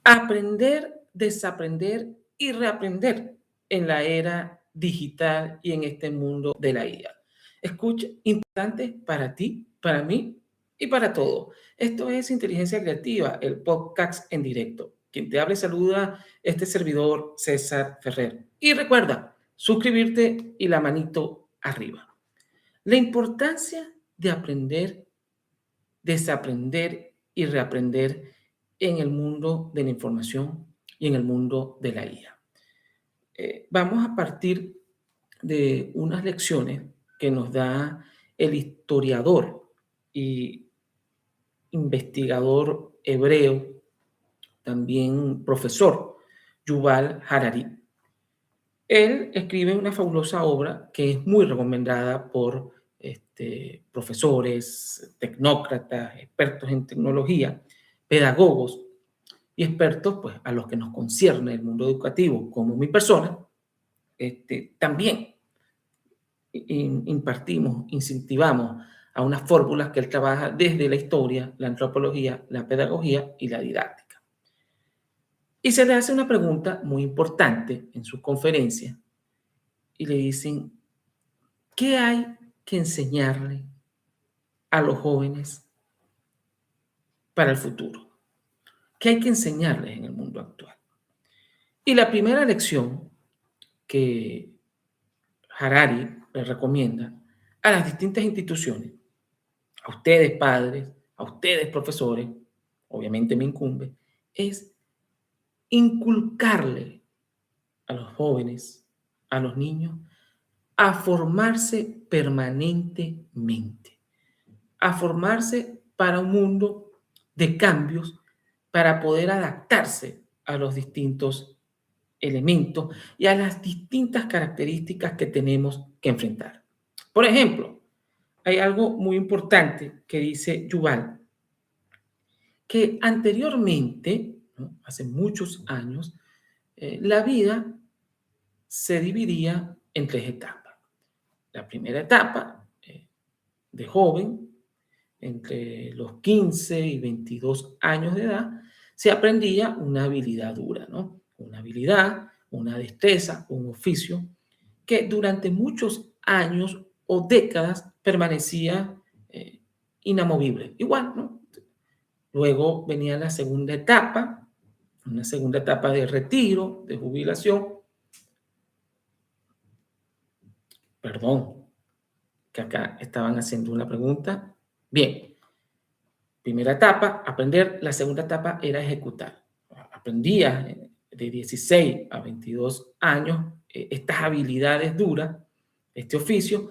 Aprender, desaprender y reaprender en la era digital y en este mundo de la IA. Escucha, importante para ti, para mí y para todos. Esto es Inteligencia Creativa, el podcast en directo. Quien te habla y saluda, este servidor César Ferrer. Y recuerda, suscribirte y la manito arriba. La importancia de aprender, desaprender y reaprender en el mundo de la información y en el mundo de la IA. Vamos a partir de unas lecciones que nos da el historiador y investigador hebreo, también profesor, Yuval Harari. Él escribe una fabulosa obra que es muy recomendada por profesores, tecnócratas, expertos en tecnología, pedagogos y expertos, pues, a los que nos concierne el mundo educativo, como mi persona. También impartimos, incentivamos a unas fórmulas que él trabaja desde la historia, la antropología, la pedagogía y la didáctica. Y se le hace una pregunta muy importante en su conferencia y le dicen, ¿qué hay que enseñarle a los jóvenes para el futuro? ¿Qué hay que enseñarles en el mundo actual? Y la primera lección que Harari le recomienda a las distintas instituciones, a ustedes padres, a ustedes profesores, obviamente me incumbe, es inculcarle a los jóvenes, a los niños, a formarse permanentemente, a formarse para un mundo de cambios, para poder adaptarse a los distintos elementos y a las distintas características que tenemos que enfrentar. Por ejemplo, hay algo muy importante que dice Yuval, que anteriormente, ¿no?, hace muchos años, la vida se dividía en tres etapas. La primera etapa, de joven, entre los 15 y 22 años de edad, se aprendía una habilidad dura, ¿no? Una habilidad, una destreza, un oficio que durante muchos años o décadas permanecía inamovible. Igual, ¿no? Luego venía la segunda etapa, una segunda etapa de retiro, de jubilación. Perdón, que acá estaban haciendo una pregunta. Bien, primera etapa, aprender. La segunda etapa era ejecutar. Aprendía de 16 a 22 años estas habilidades duras, este oficio.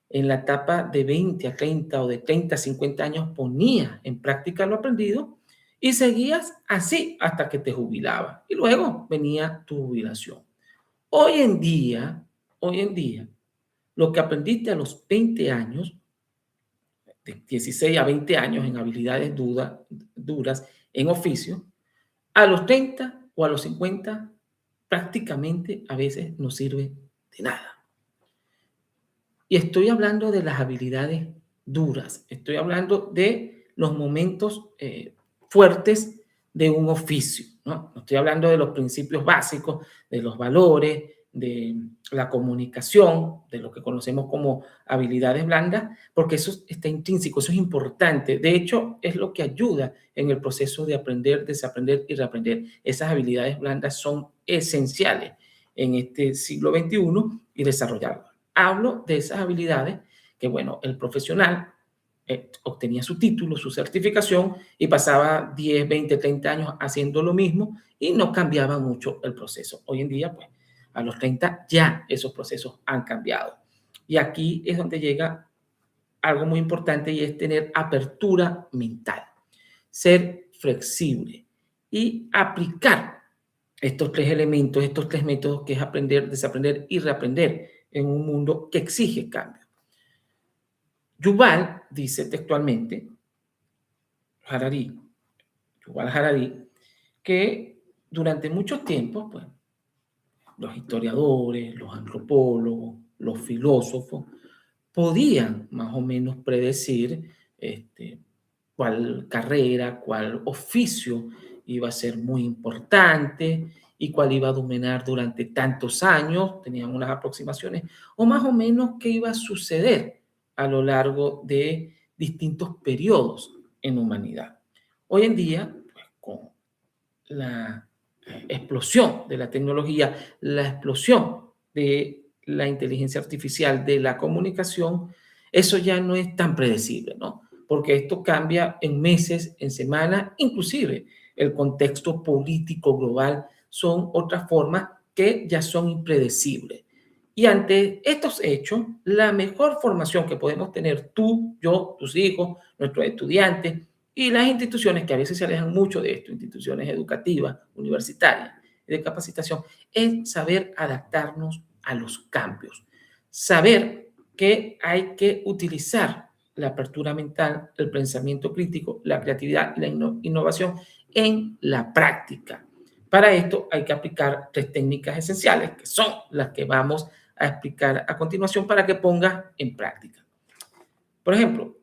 En la etapa de 20 a 30 o de 30 a 50 años ponías en práctica lo aprendido y seguías así hasta que te jubilabas. Y luego venía tu jubilación. Hoy en día, lo que aprendiste a los 20 años, de 16 a 20 años en habilidades duras, en oficio, a los 30 o a los 50 prácticamente a veces no sirve de nada. Y estoy hablando de las habilidades duras, estoy hablando de los momentos fuertes de un oficio, ¿no? No estoy hablando de los principios básicos, de los valores, de la comunicación, de lo que conocemos como habilidades blandas, porque eso está intrínseco, eso es importante. De hecho, es lo que ayuda en el proceso de aprender, desaprender y reaprender. Esas habilidades blandas son esenciales en este siglo XXI y desarrollarlas. Hablo de esas habilidades que, bueno, el profesional obtenía su título, su certificación y pasaba 10, 20, 30 años haciendo lo mismo y no cambiaba mucho el proceso. Hoy en día, pues, a los 30 ya esos procesos han cambiado. Y aquí es donde llega algo muy importante y es tener apertura mental, ser flexible y aplicar estos tres elementos, estos tres métodos que es aprender, desaprender y reaprender en un mundo que exige cambio. Yuval dice textualmente, Yuval Harari, que durante mucho tiempo, pues, los historiadores, los antropólogos, los filósofos, podían más o menos predecir cuál carrera, cuál oficio iba a ser muy importante y cuál iba a dominar durante tantos años, tenían unas aproximaciones, o más o menos qué iba a suceder a lo largo de distintos periodos en la humanidad. Hoy en día, pues, con la explosión de la tecnología, la explosión de la inteligencia artificial, de la comunicación, eso ya no es tan predecible, ¿no? Porque esto cambia en meses, en semanas, inclusive el contexto político global son otras formas que ya son impredecibles. Y ante estos hechos, la mejor formación que podemos tener tú, yo, tus hijos, nuestros estudiantes, y las instituciones que a veces se alejan mucho de esto, instituciones educativas, universitarias, de capacitación, es saber adaptarnos a los cambios. Saber que hay que utilizar la apertura mental, el pensamiento crítico, la creatividad y la innovación en la práctica. Para esto hay que aplicar 3 técnicas esenciales, que son las que vamos a explicar a continuación para que pongas en práctica. Por ejemplo,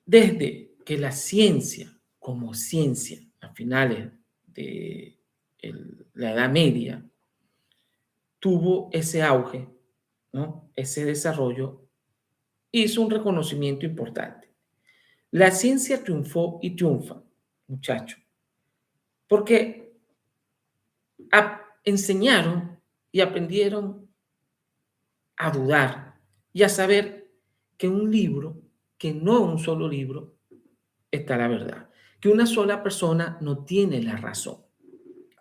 desde que la ciencia, como ciencia, a finales de la Edad Media, tuvo ese auge, ¿no? Ese desarrollo, hizo un reconocimiento importante. La ciencia triunfó y triunfa, muchachos, porque enseñaron y aprendieron a dudar y a saber que un libro, que no un solo libro, está la verdad, que una sola persona no tiene la razón.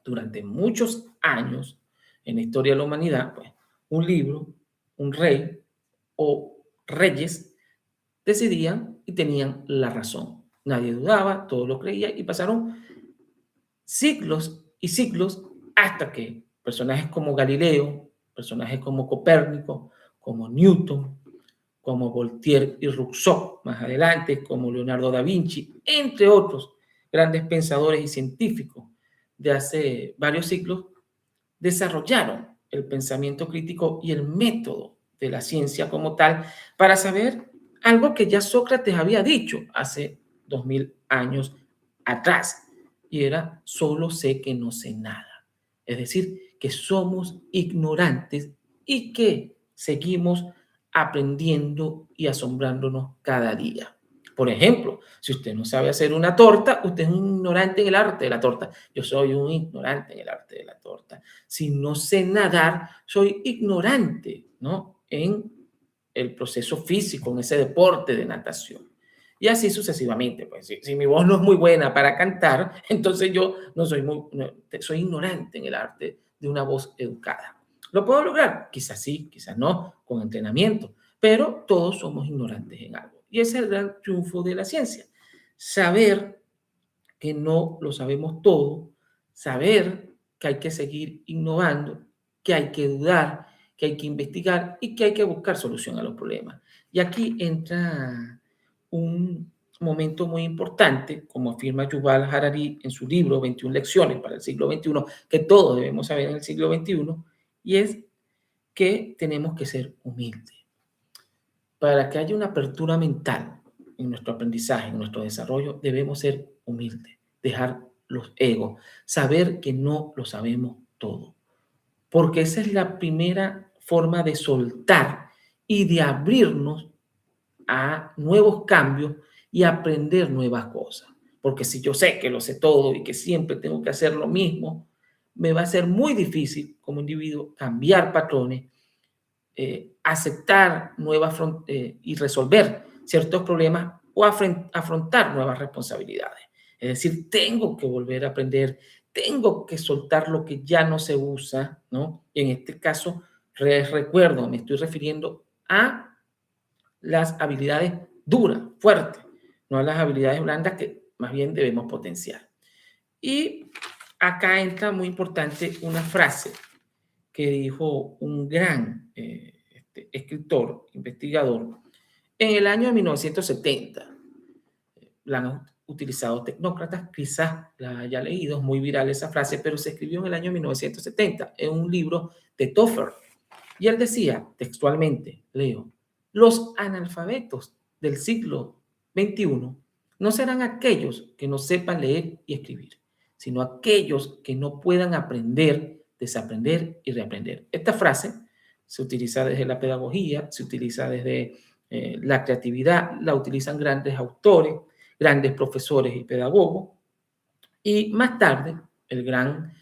Durante muchos años en la historia de la humanidad, pues, un libro, un rey o reyes decidían y tenían la razón. Nadie dudaba, todos lo creían y pasaron siglos y siglos hasta que personajes como Galileo, personajes como Copérnico, como Newton, como Voltaire y Rousseau, más adelante, como Leonardo da Vinci, entre otros grandes pensadores y científicos de hace varios siglos, desarrollaron el pensamiento crítico y el método de la ciencia como tal para saber algo que ya Sócrates había dicho hace 2000 años atrás, y era: solo sé que no sé nada. Es decir, que somos ignorantes y que seguimos aprendiendo y asombrándonos cada día. Por ejemplo, si usted no sabe hacer una torta, usted es un ignorante en el arte de la torta. Yo soy un ignorante en el arte de la torta. Si no sé nadar, soy ignorante, ¿no? En el proceso físico, en ese deporte de natación. Y así sucesivamente. Pues si mi voz no es muy buena para cantar, entonces yo no soy soy ignorante en el arte de una voz educada. ¿Lo puedo lograr? Quizás sí, quizás no, con entrenamiento, pero todos somos ignorantes en algo. Y ese es el gran triunfo de la ciencia. Saber que no lo sabemos todo, saber que hay que seguir innovando, que hay que dudar, que hay que investigar y que hay que buscar solución a los problemas. Y aquí entra un momento muy importante, como afirma Yuval Harari en su libro 21 lecciones para el siglo XXI, que todos debemos saber en el siglo XXI, y es que tenemos que ser humildes. Para que haya una apertura mental en nuestro aprendizaje, en nuestro desarrollo, debemos ser humildes, dejar los egos, saber que no lo sabemos todo, porque esa es la primera forma de soltar y de abrirnos a nuevos cambios y aprender nuevas cosas. Porque si yo sé que lo sé todo y que siempre tengo que hacer lo mismo, me va a ser muy difícil como individuo cambiar patrones, aceptar nuevas y resolver ciertos problemas o afrontar nuevas responsabilidades. Es decir, tengo que volver a aprender, tengo que soltar lo que ya no se usa, ¿no? Y en este caso, recuerdo, me estoy refiriendo a las habilidades duras, fuertes, no a las habilidades blandas que más bien debemos potenciar. Y acá entra muy importante una frase que dijo un gran escritor, investigador, en el año de 1970. La han utilizado tecnócratas, quizás la haya leído, es muy viral esa frase, pero se escribió en el año 1970 en un libro de Toffler. Y él decía textualmente, leo: los analfabetos del siglo XXI no serán aquellos que no sepan leer y escribir, sino aquellos que no puedan aprender, desaprender y reaprender. Esta frase se utiliza desde la pedagogía, se utiliza desde la creatividad, la utilizan grandes autores, grandes profesores y pedagogos, y más tarde el gran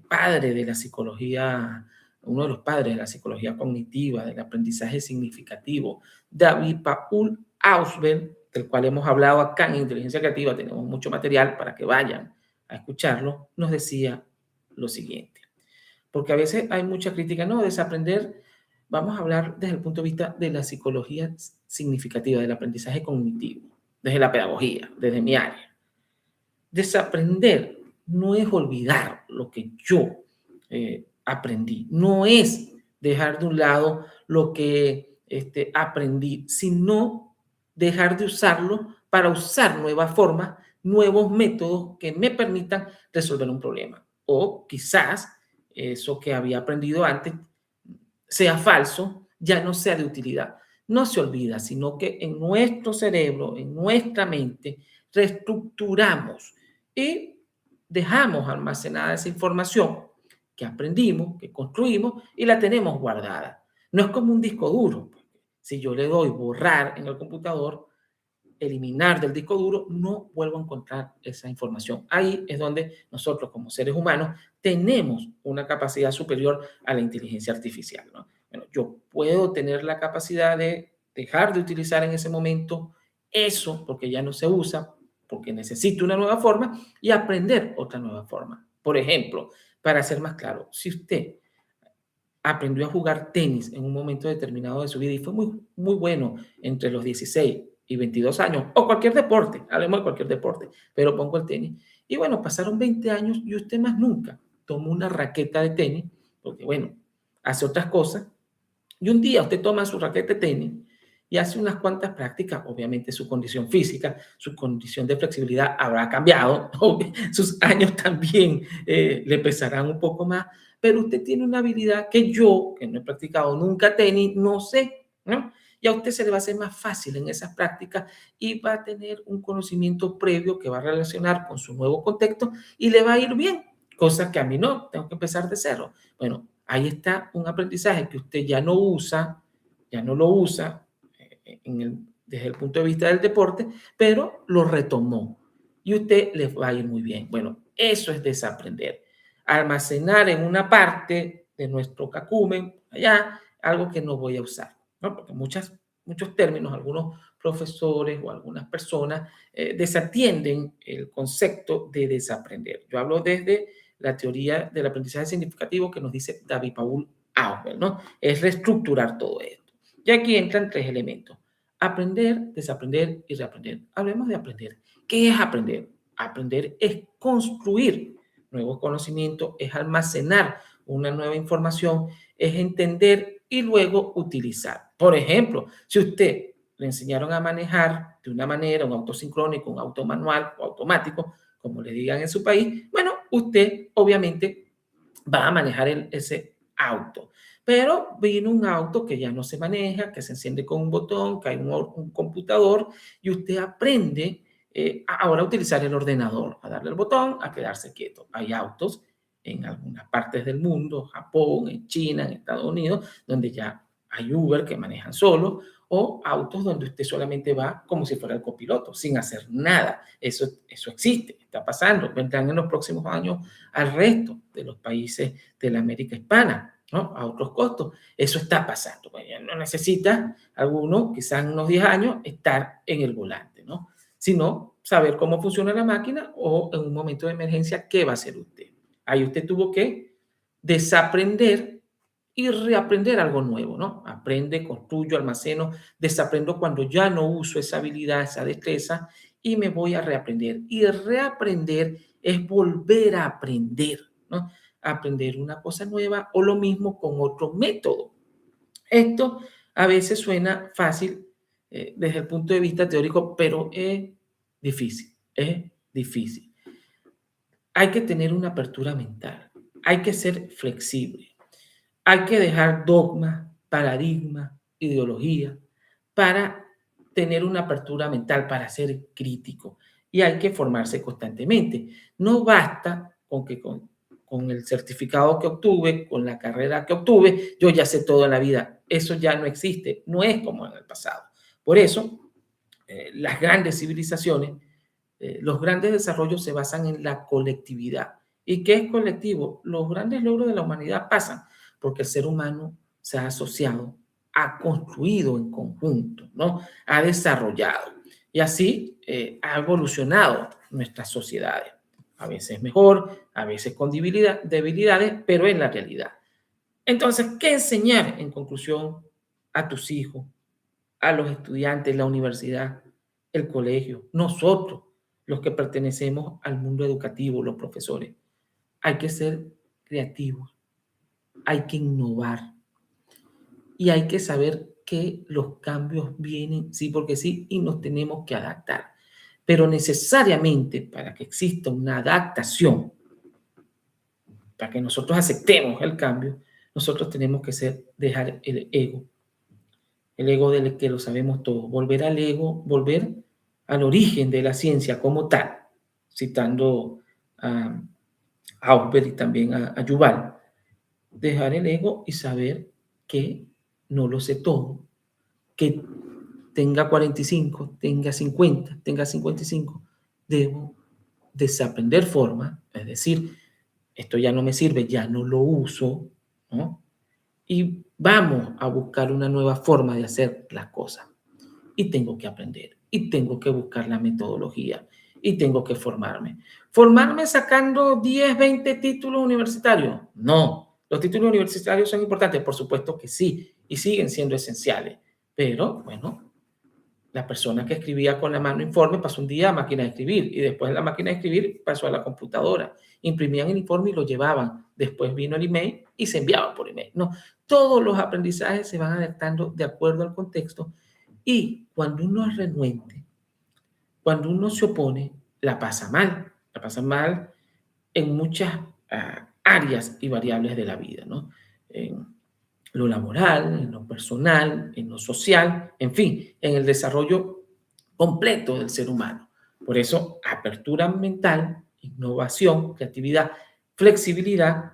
padre de la psicología, uno de los padres de la psicología cognitiva, del aprendizaje significativo, David Paul Ausubel, del cual hemos hablado acá en Inteligencia Creativa, tenemos mucho material para que vayan a escucharlo, nos decía lo siguiente. Porque a veces hay mucha crítica, no, desaprender, vamos a hablar desde el punto de vista de la psicología significativa, del aprendizaje cognitivo, desde la pedagogía, desde mi área. Desaprender no es olvidar lo que yo aprendí, no es dejar de un lado lo que aprendí, sino dejar de usarlo para usar nuevas formas, nuevos métodos que me permitan resolver un problema. O quizás eso que había aprendido antes sea falso, ya no sea de utilidad. No se olvida, sino que en nuestro cerebro, en nuestra mente, reestructuramos y dejamos almacenada esa información que aprendimos, que construimos y la tenemos guardada. No es como un disco duro. Si yo le doy borrar en el computador, eliminar del disco duro, no vuelvo a encontrar esa información. Ahí es donde nosotros como seres humanos tenemos una capacidad superior a la inteligencia artificial, ¿no? Bueno, yo puedo tener la capacidad de dejar de utilizar en ese momento eso porque ya no se usa, porque necesito una nueva forma y aprender otra nueva forma. Por ejemplo, para ser más claro, si usted aprendió a jugar tenis en un momento determinado de su vida y fue muy, muy bueno entre los 16 y 22 años, o cualquier deporte, hablemos de cualquier deporte, pero pongo el tenis. Y bueno, pasaron 20 años y usted más nunca tomó una raqueta de tenis, porque bueno, hace otras cosas, y un día usted toma su raqueta de tenis y hace unas cuantas prácticas, obviamente su condición física, su condición de flexibilidad habrá cambiado, sus años también le pesarán un poco más, pero usted tiene una habilidad que yo, que no he practicado nunca tenis, no sé, ¿no? Y a usted se le va a hacer más fácil en esas prácticas y va a tener un conocimiento previo que va a relacionar con su nuevo contexto y le va a ir bien, cosa que a mí no, tengo que empezar de cero. Bueno, ahí está un aprendizaje que usted ya no usa, ya no lo usa desde el punto de vista del deporte, pero lo retomó y usted le va a ir muy bien. Bueno, eso es desaprender. Almacenar en una parte de nuestro cacumen, allá, algo que no voy a usar, ¿no? Porque muchos términos, algunos profesores o algunas personas desatienden el concepto de desaprender. Yo hablo desde la teoría del aprendizaje significativo que nos dice David Paul Ausubel, ¿no? Es reestructurar todo esto. Y aquí entran tres elementos: aprender, desaprender y reaprender. Hablemos de aprender. ¿Qué es aprender? Aprender es construir nuevos conocimientos, es almacenar una nueva información, es entender y luego utilizar. Por ejemplo, si usted le enseñaron a manejar de una manera, un auto sincrónico, un auto manual o automático, como le digan en su país, bueno, usted obviamente va a manejar ese auto. Pero vino un auto que ya no se maneja, que se enciende con un botón, que hay un computador y usted aprende ahora a utilizar el ordenador, a darle el botón, a quedarse quieto. Hay autos en algunas partes del mundo, Japón, en China, en Estados Unidos, donde ya hay Uber que manejan solo, o autos donde usted solamente va como si fuera el copiloto, sin hacer nada. Eso existe, está pasando. Vendrán en los próximos años al resto de los países de la América Hispana, ¿no? A otros costos. Eso está pasando. Bueno, ya no necesita alguno, quizás en unos 10 años, estar en el volante, ¿no? Sino saber cómo funciona la máquina o en un momento de emergencia, ¿qué va a hacer usted? Ahí usted tuvo que desaprender y reaprender algo nuevo, ¿no? Aprende, construyo, almaceno, desaprendo cuando ya no uso esa habilidad, esa destreza y me voy a reaprender. Y reaprender es volver a aprender, ¿no? Aprender una cosa nueva o lo mismo con otro método. Esto a veces suena fácil desde el punto de vista teórico, pero es difícil, es difícil. Hay que tener una apertura mental, hay que ser flexible. Hay que dejar dogmas, paradigmas, ideologías para tener una apertura mental para ser crítico y hay que formarse constantemente. No basta con que con el certificado que obtuve, con la carrera que obtuve, yo ya sé todo en la vida. Eso ya no existe, no es como en el pasado. Por eso, las grandes civilizaciones, los grandes desarrollos se basan en la colectividad. ¿Y qué es colectivo? Los grandes logros de la humanidad pasan porque el ser humano se ha asociado, ha construido en conjunto, ¿no? Ha desarrollado. Y así ha evolucionado nuestras sociedades. A veces mejor, a veces con debilidades, pero en la realidad. Entonces, ¿qué enseñar en conclusión a tus hijos, a los estudiantes, la universidad, el colegio, nosotros, los que pertenecemos al mundo educativo, los profesores? Hay que ser creativos, hay que innovar y hay que saber que los cambios vienen sí porque sí y nos tenemos que adaptar. Pero necesariamente para que exista una adaptación, para que nosotros aceptemos el cambio, nosotros tenemos que dejar el ego del que lo sabemos todo, volver al ego, volver al origen de la ciencia como tal, citando a Ausberg y también a Yuval, dejar el ego y saber que no lo sé todo, que tenga 45, tenga 50, tenga 55, debo desaprender forma, es decir, esto ya no me sirve, ya no lo uso, ¿no? Y vamos a buscar una nueva forma de hacer las cosas. Y tengo que aprender, y tengo que buscar la metodología, y tengo que formarme. ¿Formarme sacando 10, 20 títulos universitarios? No. ¿Los títulos universitarios son importantes? Por supuesto que sí, y siguen siendo esenciales. Pero, bueno, la persona que escribía con la mano informe pasó un día a máquina de escribir y después de la máquina de escribir pasó a la computadora. Imprimían el informe y lo llevaban. Después vino el email y se enviaba por email. No, todos los aprendizajes se van adaptando de acuerdo al contexto y cuando uno es renuente, cuando uno se opone, la pasa mal. La pasa mal en muchas áreas y variables de la vida, ¿no? En lo laboral, en lo personal, en lo social, en fin, en el desarrollo completo del ser humano. Por eso, apertura mental, innovación, creatividad, flexibilidad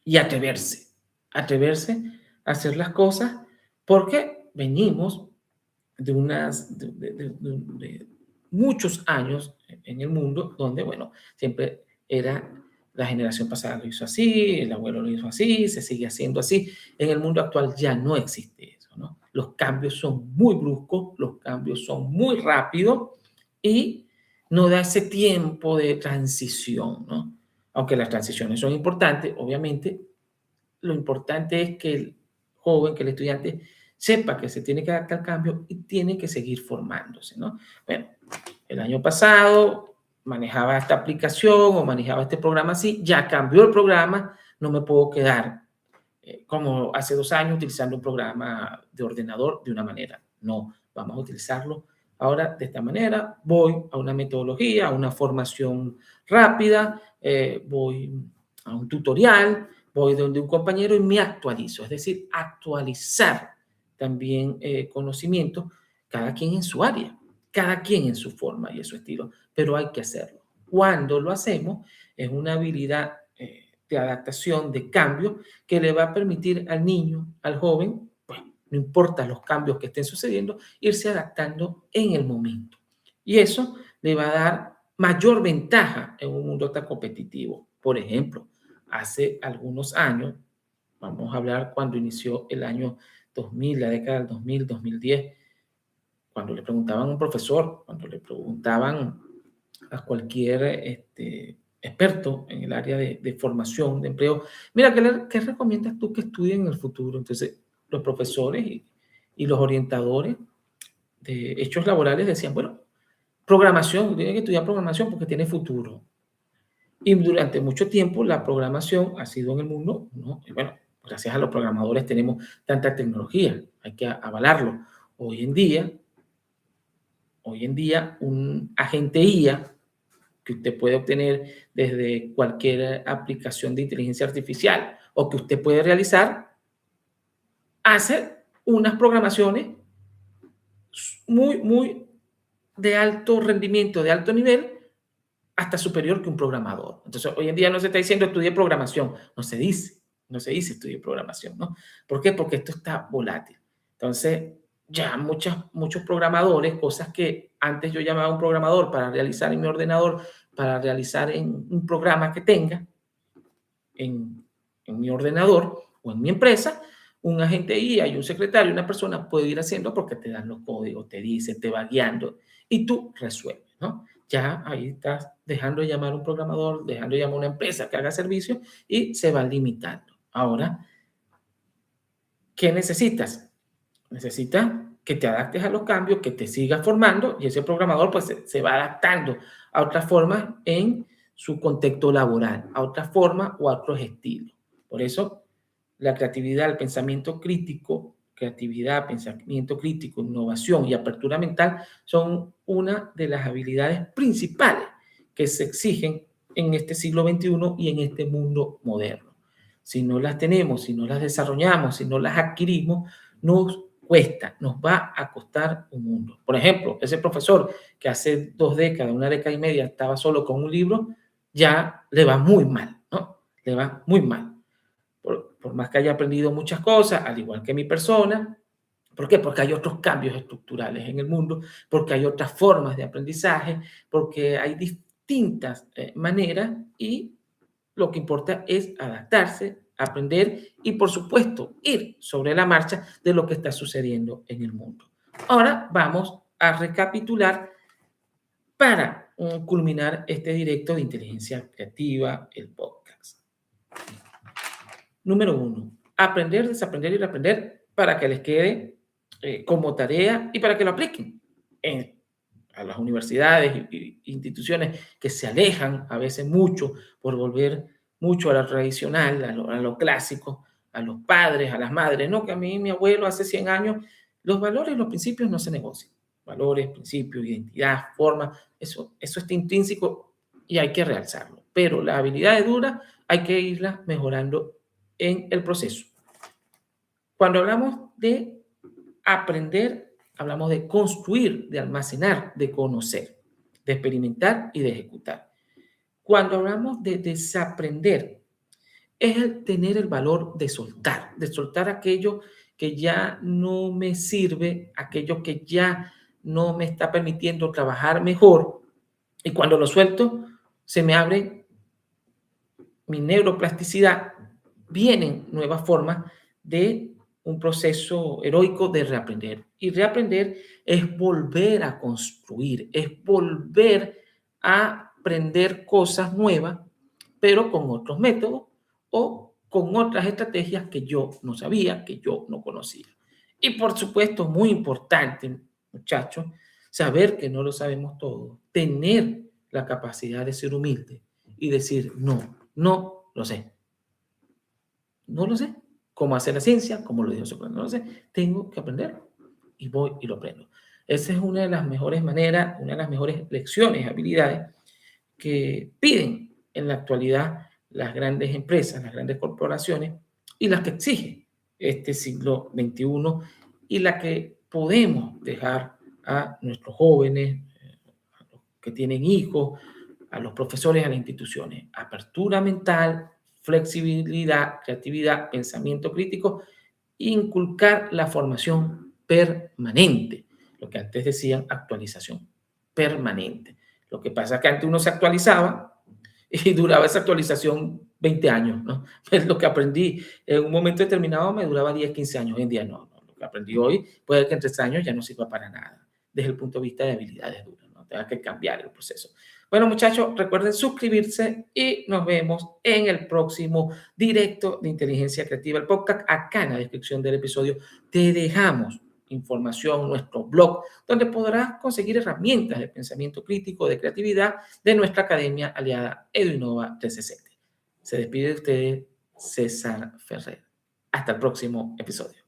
y atreverse. Atreverse a hacer las cosas porque venimos de muchos años en el mundo donde, bueno, siempre era la generación pasada lo hizo así, el abuelo lo hizo así, se sigue haciendo así. En el mundo actual ya no existe eso, ¿no? Los cambios son muy bruscos, los cambios son muy rápidos y no da ese tiempo de transición, ¿no? Aunque las transiciones son importantes, obviamente, lo importante es que el joven, que el estudiante sepa que se tiene que adaptar al cambio y tiene que seguir formándose, ¿no? Bueno, el año pasado manejaba esta aplicación o manejaba este programa así, ya cambió el programa, no me puedo quedar como hace 2 años utilizando un programa de ordenador de una manera. No, vamos a utilizarlo ahora de esta manera, voy a una metodología, a una formación rápida, voy a un tutorial, voy donde un compañero y me actualizo, es decir, actualizar también conocimiento, cada quien en su área, cada quien en su forma y en su estilo, pero hay que hacerlo. Cuando lo hacemos, es una habilidad de adaptación, de cambio, que le va a permitir al niño, al joven, pues no importa los cambios que estén sucediendo, irse adaptando en el momento. Y eso le va a dar mayor ventaja en un mundo tan competitivo. Por ejemplo, hace algunos años, vamos a hablar cuando inició el año 2000, la década del 2000, 2010, cuando le preguntaban a un profesor, cuando le preguntaban a cualquier experto en el área de formación, de empleo, mira, ¿qué recomiendas tú que estudien en el futuro? Entonces, los profesores y los orientadores de hechos laborales decían, bueno, programación, tiene que estudiar programación porque tiene futuro. Y durante mucho tiempo la programación ha sido en el mundo, ¿no? Y bueno, gracias a los programadores tenemos tanta tecnología, hay que avalarlo. Hoy en día un agente IA que usted puede obtener desde cualquier aplicación de inteligencia artificial o que usted puede realizar, hace unas programaciones muy de alto rendimiento, de alto nivel, hasta superior que un programador. Entonces, hoy en día no se está diciendo estudie programación, no se dice estudie programación, ¿no? ¿Por qué? Porque esto está volátil. Entonces, ya muchos programadores, cosas que antes yo llamaba a un programador para realizar en mi ordenador, para realizar en un programa que tenga en mi ordenador o en mi empresa, un agente IA y un secretario, una persona puede ir haciendo porque te dan los códigos, te dice, te va guiando y tú resuelves, ¿no? Ya ahí estás dejando de llamar a un programador, dejando de llamar a una empresa que haga servicio y se va limitando. Ahora, ¿qué necesitas? Necesitas que te adaptes a los cambios, que te sigas formando y ese programador pues se va adaptando a otras formas en su contexto laboral, a otras formas o a otros estilos. Por eso, la creatividad, el pensamiento crítico, innovación y apertura mental son una de las habilidades principales que se exigen en este siglo XXI y en este mundo moderno. Si no las tenemos, si no las desarrollamos, si no las adquirimos, nos cuesta, nos va a costar un mundo. Por ejemplo, ese profesor que hace 2 décadas, 1 década y media estaba solo con un libro, ya le va muy mal, ¿no? Le va muy mal. Por más que haya aprendido muchas cosas, al igual que mi persona. ¿Por qué? Porque hay otros cambios estructurales en el mundo, porque hay otras formas de aprendizaje, porque hay distintas maneras y lo que importa es adaptarse, aprender y, por supuesto, ir sobre la marcha de lo que está sucediendo en el mundo. Ahora vamos a recapitular para culminar este directo de inteligencia creativa, el podcast. Número 1, aprender, desaprender y reaprender para que les quede como tarea y para que lo apliquen a las universidades e instituciones que se alejan a veces mucho por volver mucho a lo tradicional, a lo clásico, a los padres, a las madres, no, que a mí mi abuelo hace 100 años, los valores, los principios no se negocian. Valores, principios, identidad, forma, eso está intrínseco y hay que realzarlo. Pero las habilidades duras hay que irlas mejorando en el proceso. Cuando hablamos de aprender, hablamos de construir, de almacenar, de conocer, de experimentar y de ejecutar. Cuando hablamos de desaprender, es el tener el valor de soltar aquello que ya no me sirve, aquello que ya no me está permitiendo trabajar mejor. Y cuando lo suelto, se me abre mi neuroplasticidad, vienen nuevas formas de un proceso heroico de reaprender. Y reaprender es volver a construir, es volver a aprender cosas nuevas, pero con otros métodos o con otras estrategias que yo no sabía, que yo no conocía. Y por supuesto, muy importante, muchachos, saber que no lo sabemos todo, tener la capacidad de ser humilde y decir, no lo sé. No lo sé. ¿Cómo hacer la ciencia? ¿Cómo lo dijo Sócrates? No lo sé. Tengo que aprender y voy y lo aprendo. Esa es una de las mejores maneras, una de las mejores lecciones, habilidades que piden en la actualidad las grandes empresas, las grandes corporaciones y las que exige este siglo XXI y la que podemos dejar a nuestros jóvenes, a los que tienen hijos, a los profesores, a las instituciones. Apertura mental, flexibilidad, creatividad, pensamiento crítico, inculcar la formación permanente, lo que antes decían actualización permanente. Lo que pasa es que antes uno se actualizaba y duraba esa actualización 20 años, ¿no? Es lo que aprendí. En un momento determinado me duraba 10, 15 años. Hoy en día no. Lo que aprendí hoy puede que en 3 años ya no sirva para nada, desde el punto de vista de habilidades duras, ¿no? Tenga que cambiar el proceso. Bueno, muchachos, recuerden suscribirse y nos vemos en el próximo directo de Inteligencia Creativa, el podcast. Acá en la descripción del episodio te dejamos información, nuestro blog, donde podrás conseguir herramientas de pensamiento crítico, de creatividad de nuestra academia aliada EduInnova 360. Se despide de ustedes César Ferrer. Hasta el próximo episodio.